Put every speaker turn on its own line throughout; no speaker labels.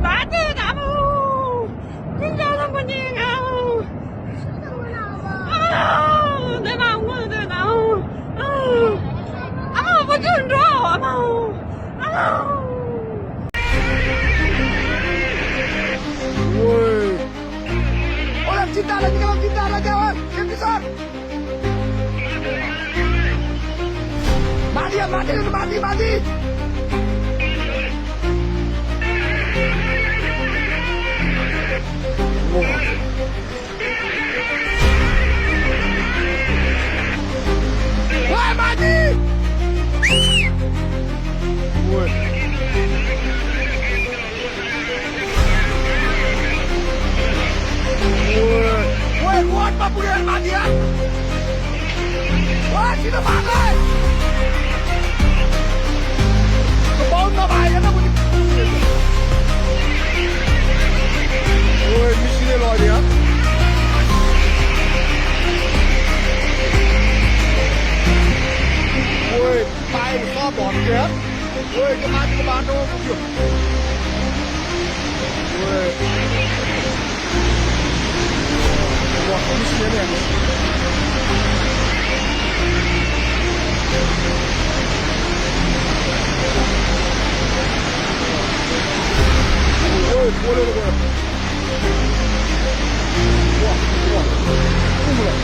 马子大木，今朝能不念啊？啊，在哪？我在哪？啊，我真着啊嘛！啊！
喂，orang cinta lagi kawan cinta lagi kawan, yang besar. Mati ya mati, mati mati. Wah mati. Woi. Woi, kuat apa punya mati ya? Wah, sini mati. Kebun apa ya nak punya? Woi, mesinnya loh dia. Woi, tay có bọt kìa. Woi, cái mati cái bàn đâu cũng được. Woi. Wah, mesinnya ni. Oi, boleh boleh. Wah, wah. Kumula.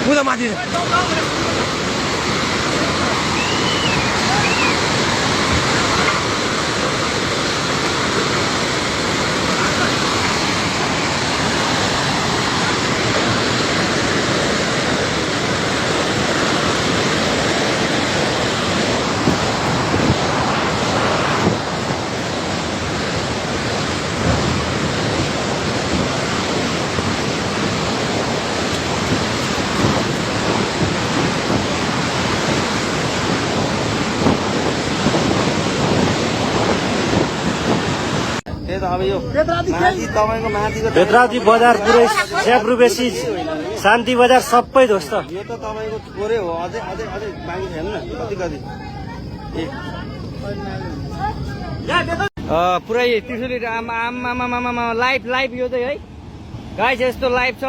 Udah mati.
भेत्रावती बजार पुरै स्याब्रुबेसी शान्ति बजार सबै ध्वस्त।
यो त तपाईको थोरै हो, अझै अझै अझै बाँकी छैन न कति कति
पुरै त्रिशुली आमा लाइभ लाइभ यो चाहिँ है गाइस, यस्तो लाइभ छ।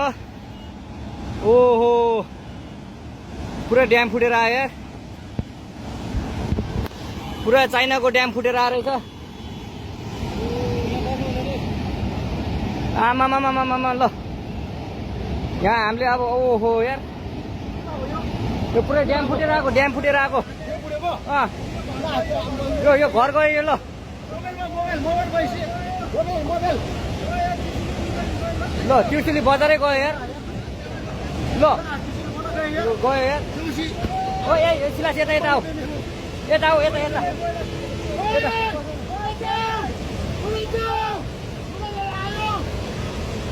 ओहो, पुरा ड्याम फुटेर आयो यार, पुरा चाइनाको ड्याम फुटेर आएर रहेछ। आमामामामामा ल, यहाँ हामीले अब ओहो यार, यो पुरै ड्याम फुटेर आएको, ड्याम फुटेर आएको। यो घर गयो यो। ल ल, त्रिशुली बजारै गयो यार। ल गयो यार। ओ ए सिलास यता यता आऊ, यता आऊ, यता यता यता।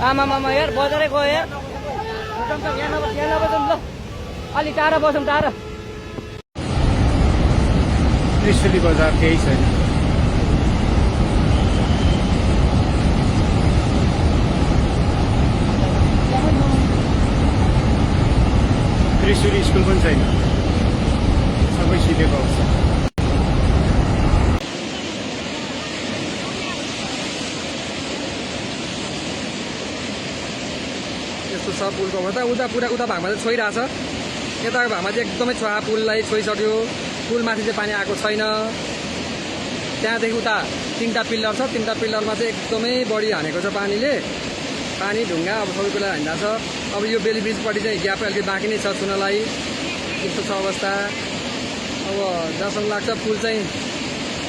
आमामामा यार, बजारै गयो यार। यहाँ नबसौँ ल, अलि टाढा बसौँ, टाढा।
त्रिशुली बजार केही छैन। त्रिशुली स्कुल पनि छैन, सबै सिधेको अवस्था।
यस्तो छ पुलको अवस्था। उता भागमा चाहिँ छोइरहेछ, यताको भागमा चाहिँ एकदमै छोआ, पुललाई छोइसक्यो। पुलमाथि चाहिँ पानी आएको छैन। त्यहाँदेखि उता 3टा पिल्लर छ, 3टा पिल्लरमा चाहिँ एकदमै बढी हानेको छ पानीले। पानी ढुङ्गा अब सबै बेला हान्दा छ। अब यो बेली ब्रिजपट्टि चाहिँ ग्याप अलिकति बाँकी नै छ छुनलाई, यस्तो छ अवस्था। अब जहाँसम्म लाग्छ पुल चाहिँ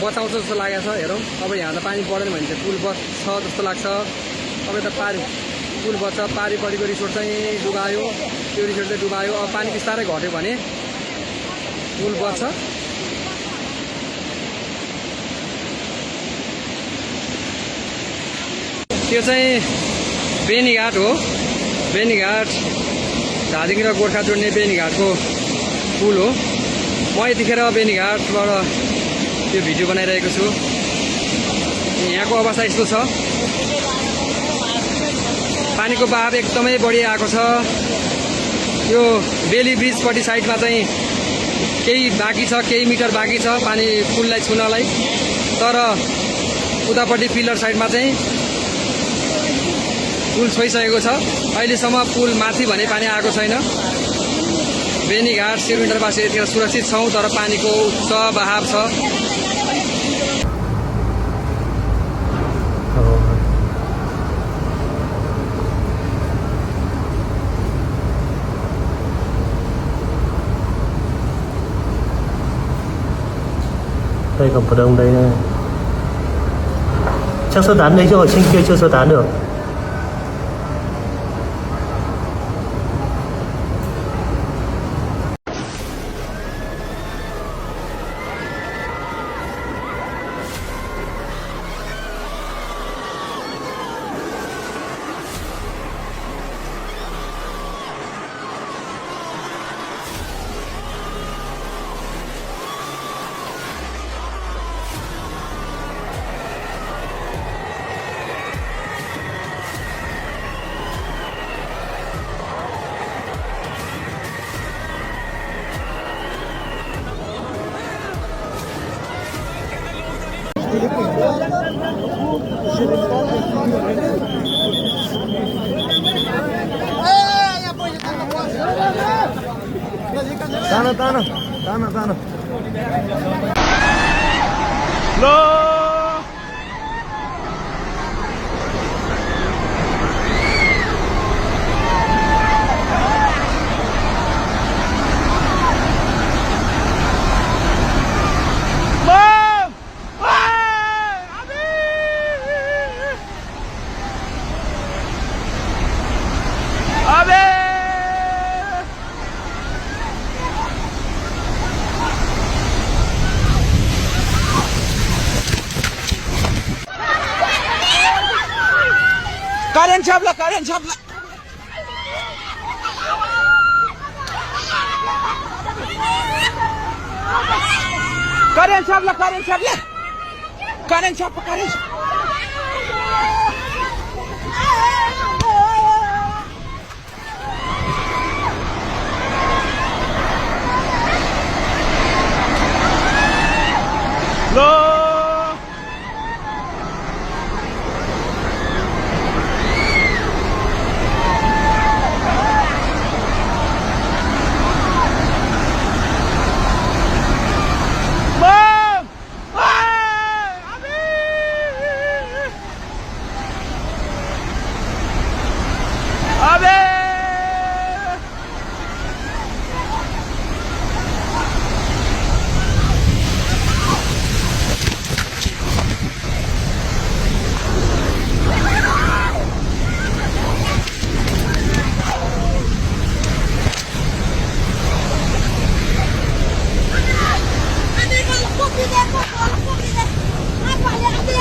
बचाउँछ जस्तो लागेको छ। हेरौँ अब यहाँ त पानी बढेन भने चाहिँ पुल बच्छ जस्तो लाग्छ। अब यता पुल बच्छ, पारिपट्टिको रिसोर्ट चाहिँ डुबायो, त्यो रिसोर्ट चाहिँ डुबायो। अब पानी बिस्तारै घट्यो भने पुल बच्छ। त्यो चाहिँ बेनीघाट हो, बेनीघाट धादिङ र गोर्खा जोड्ने बेनीघाटको पुल हो। म यतिखेर बेनीघाटबाट त्यो भिडियो बनाइरहेको छु। यहाँको अवस्था यस्तो छ, पानीको बहाव एकदमै बढी आएको छ। यो बेली ब्रिजपट्टि साइडमा चाहिँ केही बाँकी छ, केही मिटर बाँकी छ पानी पुललाई छुनलाई, तर उतापट्टि पिलर साइडमा चाहिँ पुल छोइसकेको छ। अहिलेसम्म पुल माथि भने पानी आएको छैन। बेनीघाट शिरविन्डरवासी यतिखेर सुरक्षित छौँ, तर पानीको उच्च बहाव छ।
Đây còn phần đông đây này. Chắc sơ tán đấy chứ ở trên kia chưa sơ tán được.
Tanah.
Kalian siap lah, kalian siap lah. Kalian siap lah, kalian siap lah. Kalian siap, kalian siap. Apa yang ada?